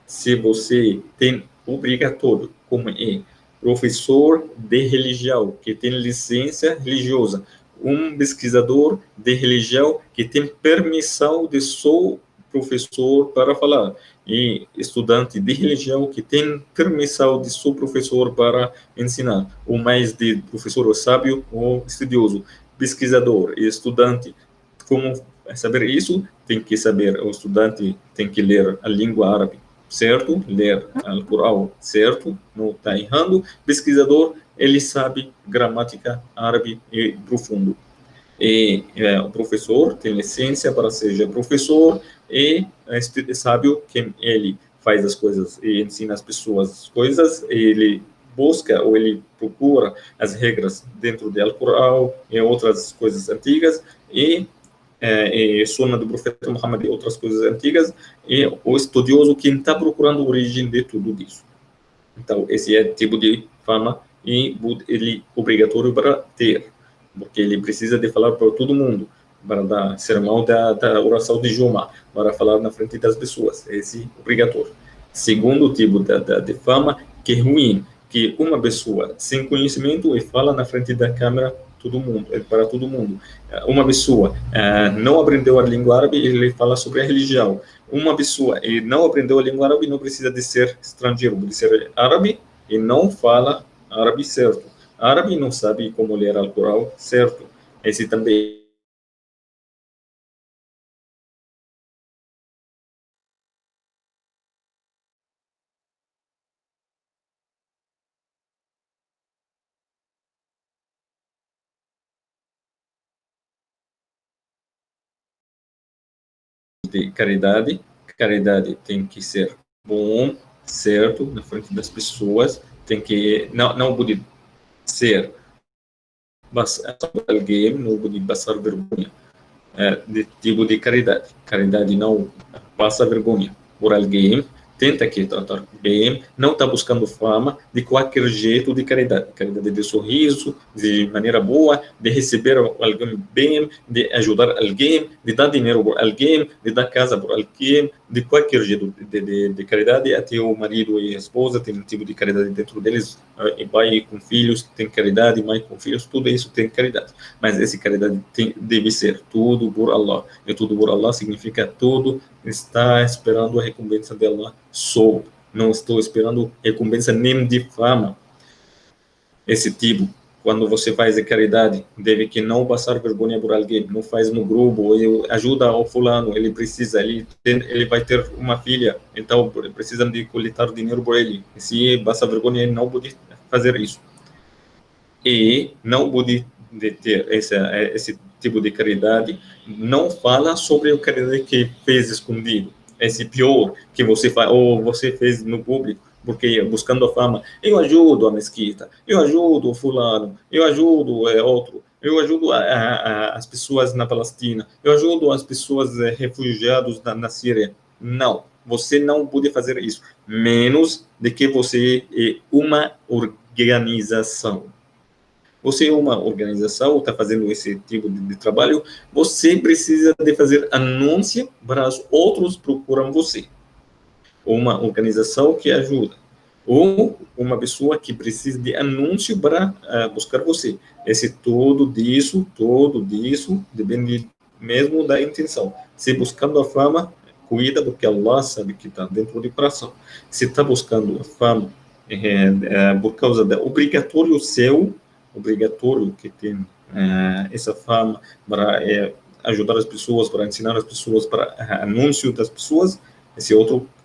A: Se você tem obrigatório, como é professor de religião, que tem licença religiosa, um pesquisador de religião que tem permissão de seu professor para falar, e estudante de religião que tem permissão de seu professor para ensinar, ou mais de professor sábio ou estudioso, pesquisador e estudante. Como saber isso? Tem que saber, o estudante tem que ler a língua árabe, certo? Ler o Corão, certo? Não está errando. Pesquisador, ele sabe gramática árabe e profundo. E o professor tem licença para ser professor e sabe que ele faz as coisas e ensina as pessoas as coisas, ele busca ou ele procura as regras dentro do Alcorão e outras coisas antigas e Sunna do profeta Muhammad e outras coisas antigas, e o estudioso quem está procurando a origem de tudo isso. Então, esse é o tipo de fama e ele é obrigatório para ter, porque ele precisa de falar para todo mundo, para dar sermão da oração de Juma, para falar na frente das pessoas. Esse é obrigatório. Segundo tipo de fama, que é ruim, que uma pessoa sem conhecimento e fala na frente da câmera todo mundo, para todo mundo. Uma pessoa não aprendeu a língua árabe, ele fala sobre a religião. Uma pessoa e não aprendeu a língua árabe, não precisa de ser estrangeiro, pode ser árabe e não fala árabe certo. Árabe não sabe como ler Alcorão certo. Esse também de caridade. Caridade tem que ser bom, certo, na frente das pessoas, tem que não pode ser alguém, não pode passar vergonha de tipo de caridade. Caridade não passa vergonha por alguém, tenta que tratar bem, não está buscando fama de qualquer jeito de caridade. Caridade de sorriso, de maneira boa, de receber alguém bem, de ajudar alguém, de dar dinheiro por alguém, de dar casa por alguém, de qualquer jeito de caridade. Até o marido e a esposa tem um tipo de caridade dentro deles, pai com filhos tem caridade, mãe com filhos, tudo isso tem caridade. Mas essa caridade deve ser tudo por Allah. E tudo por Allah significa tudo está esperando a recompensa dela só. Não estou esperando recompensa nem de fama. Esse tipo, quando você faz a caridade, deve que não passar vergonha por alguém, não faz no grupo, ajuda ao fulano, ele precisa, ele vai ter uma filha, então precisa de coletar dinheiro por ele. E se passa vergonha, ele não pode fazer isso. E não pode ter esse tipo de caridade, não fala sobre o caridade que fez escondido, esse pior que você faz, ou você fez no público, porque buscando a fama, eu ajudo a mesquita, eu ajudo o fulano, eu ajudo outro, eu ajudo as pessoas na Palestina, eu ajudo as pessoas refugiadas na Síria. Não, você não pode fazer isso, menos de que você é uma organização. Você é uma organização, está fazendo esse tipo de trabalho, você precisa de fazer anúncio para os outros procuram você. Uma organização que ajuda. Ou uma pessoa que precisa de anúncio para buscar você. Esse todo disso, depende mesmo da intenção. Se buscando a fama, cuida, porque Allah sabe que está dentro do coração. Se está buscando a fama por causa da obrigatório seu, obrigatório que tem essa fama para ajudar as pessoas, para ensinar as pessoas, para anúncio das pessoas, esse é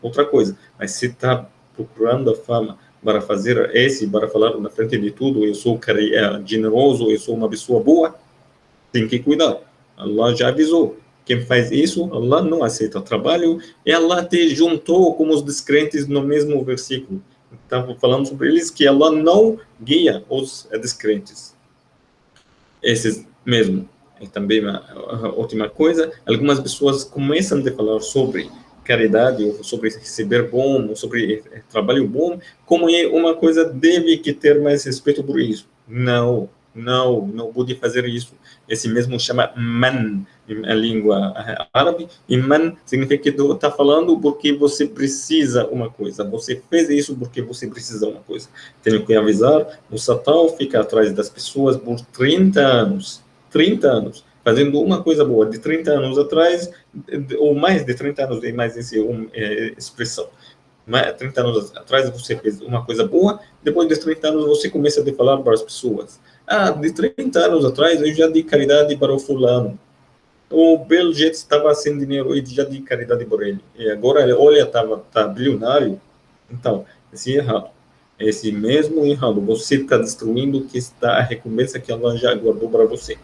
A: outra coisa. Mas se está procurando a fama para fazer para falar na frente de tudo, eu sou generoso, eu sou uma pessoa boa, tem que cuidar. Allah já avisou. Quem faz isso, Allah não aceita o trabalho, e Allah te juntou com os descrentes no mesmo versículo. Estava falando sobre eles que Allah não guia os descrentes. Esses mesmo. E também uma última coisa, algumas pessoas começam a falar sobre caridade, ou sobre receber bom, ou sobre trabalho bom, como é uma coisa, deve que ter mais respeito por isso. Não pode fazer isso. Esse mesmo chama man, em língua árabe, e man significa que está falando porque você precisa uma coisa, você fez isso porque você precisa uma coisa. Tenho que avisar, o Satã fica atrás das pessoas por 30 anos, fazendo uma coisa boa. De 30 anos atrás, ou mais de 30 anos, tem mais essa expressão. 30 anos atrás você fez uma coisa boa, depois de 30 anos você começa a falar para as pessoas. De 30 anos atrás eu já dei caridade para o fulano. O belo jeito estava sem dinheiro e já dei caridade por ele. E agora, olha, tá bilionário. Então, esse é errado. Esse mesmo errado. Você está destruindo o que está a recompensa que Allah já guardou para você.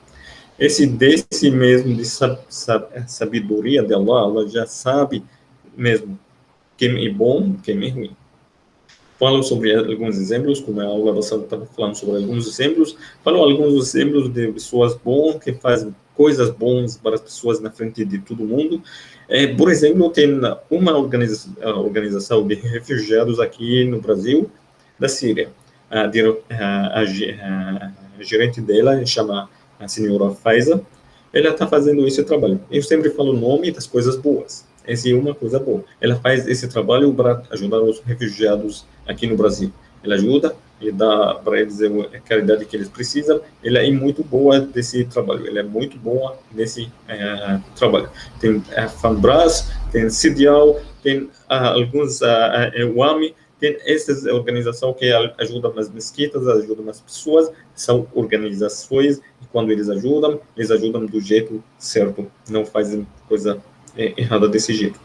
A: Desse mesmo de sabedoria de Allah, Allah já sabe mesmo quem é bom, quem é ruim. Falo sobre alguns exemplos, como a aula passada estava falando sobre alguns exemplos. Falo alguns exemplos de pessoas boas que fazem coisas boas para as pessoas na frente de todo mundo. Por exemplo, tem uma organização de refugiados aqui no Brasil, da Síria. A gerente dela chama a senhora Faiza. Ela está fazendo esse trabalho. Eu sempre falo o nome das coisas boas. Essa é uma coisa boa. Ela faz esse trabalho para ajudar os refugiados aqui no Brasil. Ela ajuda e dá para eles a caridade que eles precisam. Ela é muito boa desse trabalho. Ela é muito boa nesse trabalho. Tem a Fanbras, tem Cidial, tem alguns UAMI, tem essas organizações que ajudam nas mesquitas, ajudam as pessoas. São organizações e quando eles ajudam do jeito certo. Não fazem coisa errada desse jeito.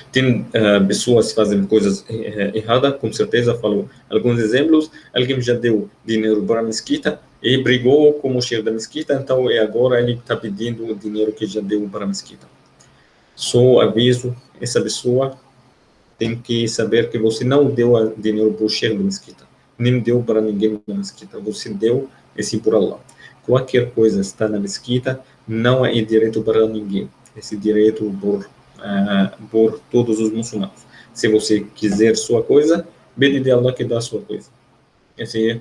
A: Tem pessoas que fazem coisas erradas, com certeza, falo alguns exemplos. Alguém já deu dinheiro para a mesquita e brigou com o chefe da mesquita, então agora ele está pedindo o dinheiro que já deu para a mesquita. Só aviso, essa pessoa tem que saber que você não deu dinheiro para o chefe da mesquita, nem deu para ninguém na mesquita, você deu esse por Allah. Qualquer coisa está na mesquita, não é direito para ninguém, esse direito por todos os muçulmanos. Se você quiser sua coisa, pede de Allah que dá sua coisa. Essa é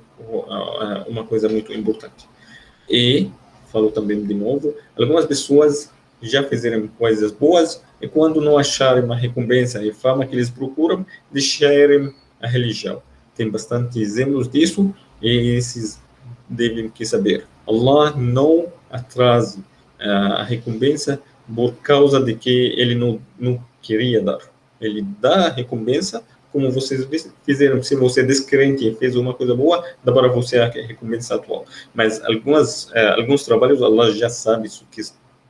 A: uma coisa muito importante. E, falo também de novo, algumas pessoas já fizeram coisas boas e quando não acharem uma recompensa e fama que eles procuram, deixarem a religião. Tem bastante exemplos disso e esses devem que saber. Allah não atrasa a recompensa por causa de que ele não queria dar. Ele dá a recompensa como vocês fizeram. Se você é descrente e fez uma coisa boa, dá para você a recompensa atual. Mas alguns trabalhos Allah já sabe isso que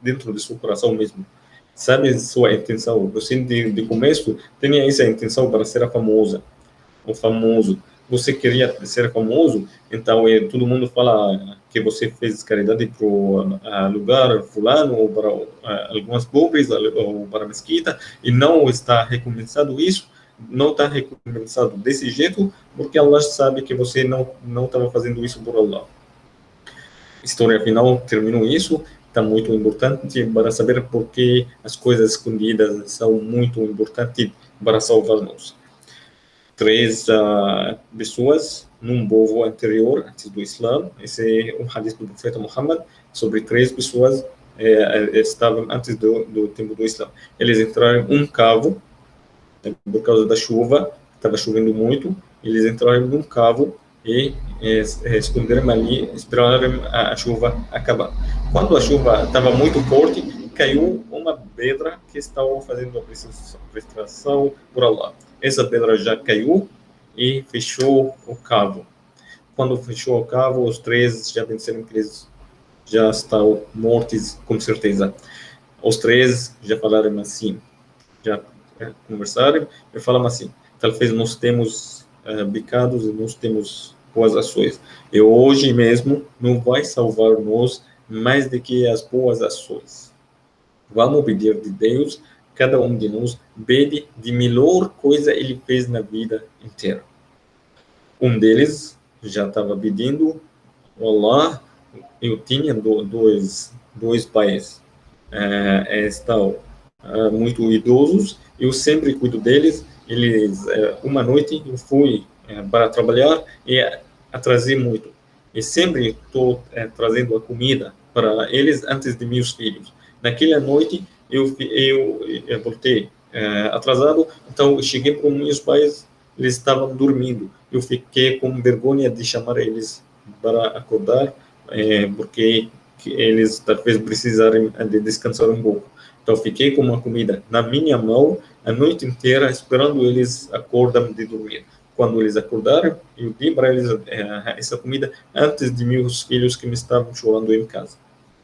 A: dentro do seu coração mesmo. Sabe sua intenção. Você de começo tinha essa intenção para ser famosa, o famoso. Você queria ser famoso, então todo mundo fala que você fez caridade para o lugar fulano ou para algumas pobres ou para a mesquita e não está recompensado isso, não está recompensado desse jeito, porque Allah sabe que você não estava fazendo isso por Allah. História final terminou isso. Está muito importante para saber por que as coisas escondidas são muito importantes para salvar-nos. 3 pessoas num povo anterior, antes do Islã. Esse é um hadith do profeta Muhammad sobre 3 pessoas estavam antes do tempo do Islã. Eles entraram em um cavo por causa da chuva, estava chovendo muito. Eles entraram num cavo e esconderam ali, esperaram a chuva acabar. Quando a chuva estava muito forte, caiu uma pedra que estava fazendo a prestação por Allah. Essa pedra já caiu e fechou o cavo. Quando fechou o cavo, os 3 já pensaram que eles já estão mortos, com certeza. Os 3 já falaram assim, já conversaram e falaram assim: talvez nós temos pecados e nós temos boas ações. E hoje mesmo não vai salvar nós mais do que as boas ações. Vamos pedir de Deus, cada um de nós pede de melhor coisa ele fez na vida inteira. Um deles já estava pedindo, Allah, eu tinha dois pais, estão muito idosos, eu sempre cuido deles. Eles, uma noite eu fui para trabalhar e atrasei muito. E sempre estou trazendo a comida para eles antes de meus filhos. Naquela noite eu voltei atrasado, então eu cheguei para meus pais, eles estavam dormindo. Eu fiquei com vergonha de chamar eles para acordar, porque eles talvez precisarem de descansar um pouco. Então fiquei com uma comida na minha mão a noite inteira esperando eles acordam de dormir. Quando eles acordaram, eu dei para eles essa comida antes de meus filhos que me estavam chorando em casa.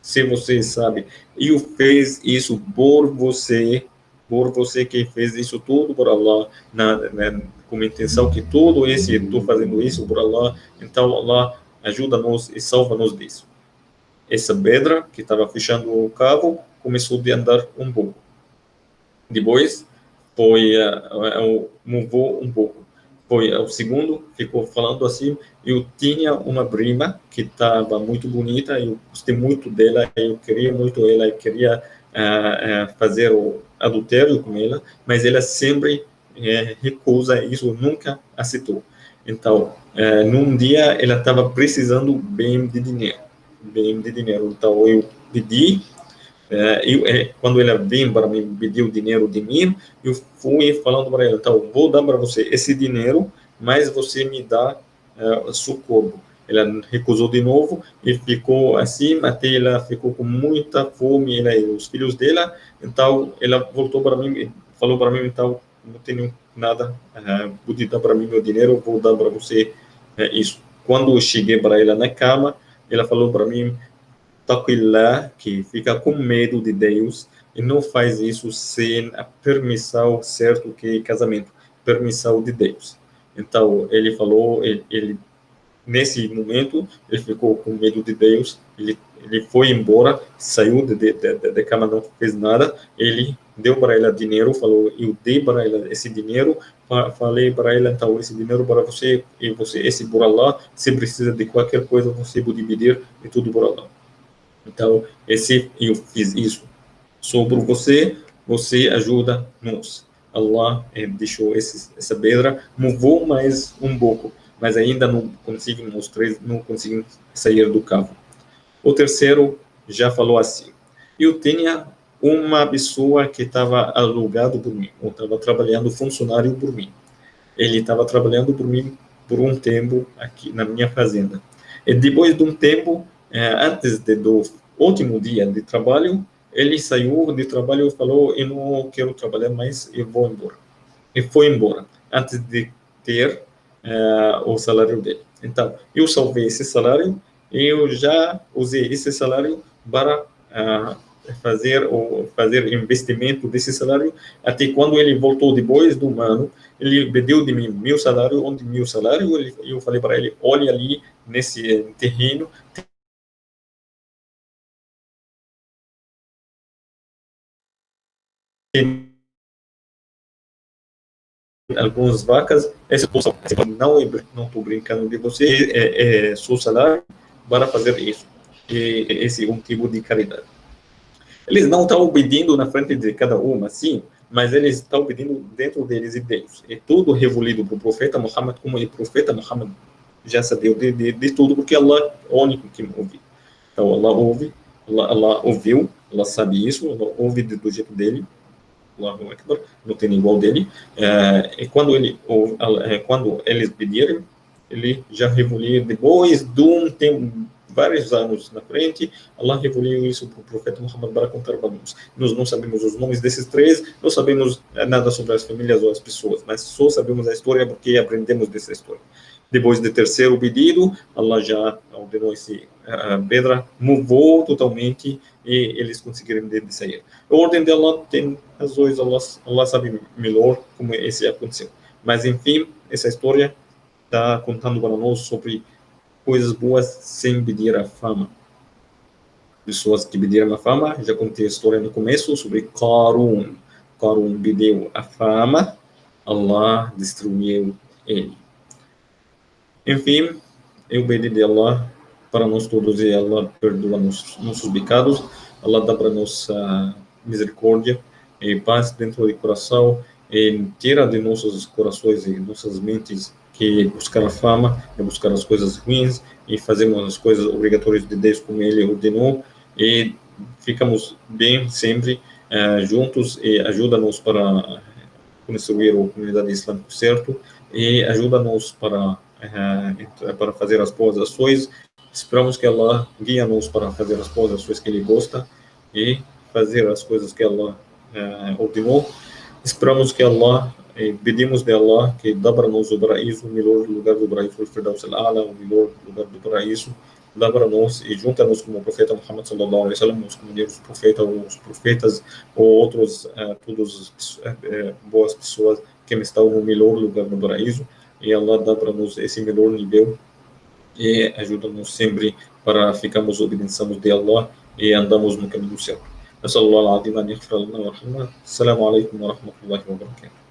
A: Se você sabe, eu fiz isso por você que fez isso tudo por Allah, com a intenção que tudo esse estou fazendo isso por Allah, então Allah ajuda-nos e salva-nos disso. Essa pedra que estava fechando o cavo começou a andar um pouco. Depois moveu um pouco. Foi o segundo, ficou falando assim: eu tinha uma prima que estava muito bonita, eu gostei muito dela, eu queria muito ela, eu queria fazer o adultério com ela, mas ela sempre recusa isso, nunca aceitou. Então, num dia ela estava precisando bem de dinheiro. Então eu pedi, quando ela veio para mim pedir o dinheiro de mim, eu fui falando para ela: então vou dar para você esse dinheiro, mas você me dá socorro. Ela recusou de novo e ficou assim até ela ficou com muita fome, ela e os filhos dela. Então ela voltou para mim e falou para mim: então não tenho nada, pode dar para mim meu dinheiro, vou dar para você isso. Quando eu cheguei para ela na cama, ela falou para mim: Taqillah, que fica com medo de Deus e não faz isso sem a permissão certa que é casamento, permissão de Deus. Então ele falou, ele nesse momento ele ficou com medo de Deus, ele ele foi embora, saiu de cama, não fez nada, ele deu para ela dinheiro, falou, eu dei para ela esse dinheiro, falei para ela, então, esse dinheiro para você, e você, esse por Allah, se precisa de qualquer coisa, você pode pedir, e tudo por Allah. Então, eu fiz isso sobre você, você ajuda nós. Allah deixou essa pedra, moveu mais um pouco, mas ainda não conseguimos, os três não conseguimos sair do cavo. O terceiro já falou assim: eu tinha uma pessoa que estava alugado por mim, ou estava trabalhando funcionário por mim. Ele estava trabalhando por mim por um tempo aqui na minha fazenda. E depois de um tempo, antes do último dia de trabalho, ele saiu de trabalho e falou: eu não quero trabalhar mais, eu vou embora. E foi embora, antes de ter o salário dele. Então, eu salvei esse salário e eu já usei esse salário para fazer investimento desse salário, até quando ele voltou depois do ano, ele pediu de mim meu salário, onde meu salário, eu falei para ele, olha ali nesse terreno, tem algumas vacas, essa poção, não estou brincando de você, é seu salário para fazer isso. E esse é um tipo de caridade. Eles não estão pedindo na frente de cada uma, sim, mas eles estão pedindo dentro deles e Deus. É tudo revoluído para o profeta Muhammad, como o profeta Muhammad já sabia de tudo, porque Allah é o único que ouve. Então, Allah ouve, Allah ouviu, Allah sabe isso, Allah ouve do jeito dele, Allahu Akbar, não tem igual dele. E quando eles pedirem, ele já revoluiu, depois de um tempo, vários anos na frente, Allah revoluiu isso para o profeta Muhammad para contar para nós. Nós não sabemos os nomes desses três, não sabemos nada sobre as famílias ou as pessoas, mas só sabemos a história porque aprendemos dessa história. Depois do terceiro pedido, Allah já ordenou a pedra, moveu totalmente e eles conseguiram sair. A ordem de Allah tem razões, Allah sabe melhor como esse aconteceu. Mas, enfim, essa história está contando para nós sobre coisas boas sem pedir a fama. Pessoas que pediram a fama, já contei a história no começo sobre Qarun. Qarun pediu a fama, Allah destruiu ele. Enfim, eu pedi de Allah para nós todos e Allah perdoa nossos pecados. Allah dá para nós misericórdia e paz dentro do coração e tira de nossos corações e nossas mentes que buscar a fama e buscar as coisas ruins e fazemos as coisas obrigatórias de Deus como Ele ordenou e ficamos bem sempre juntos e ajuda-nos para construir a comunidade islâmica certo e ajuda-nos para fazer as boas ações. Esperamos que Allah guie-nos para fazer as boas ações que Ele gosta e fazer as coisas que Allah ordenou. Esperamos que Allah, pedimos de Allah que dá para nós o paraíso, o melhor lugar do paraíso, o Firdaus al-A'la, o melhor lugar do paraíso, dá para nós e junta-nos como o profeta Muhammad sallallahu alaihi wasallam, os comunheiros os profetas ou outros, todas boas pessoas que estão no melhor lugar do paraíso e Allah dá para nós esse melhor nível e ajuda-nos sempre para ficarmos obedientes de Allah e andamos no caminho certo. نسأل الله العظيم أن يغفر لنا ويرحمنا. السلام عليكم ورحمة الله وبركاته.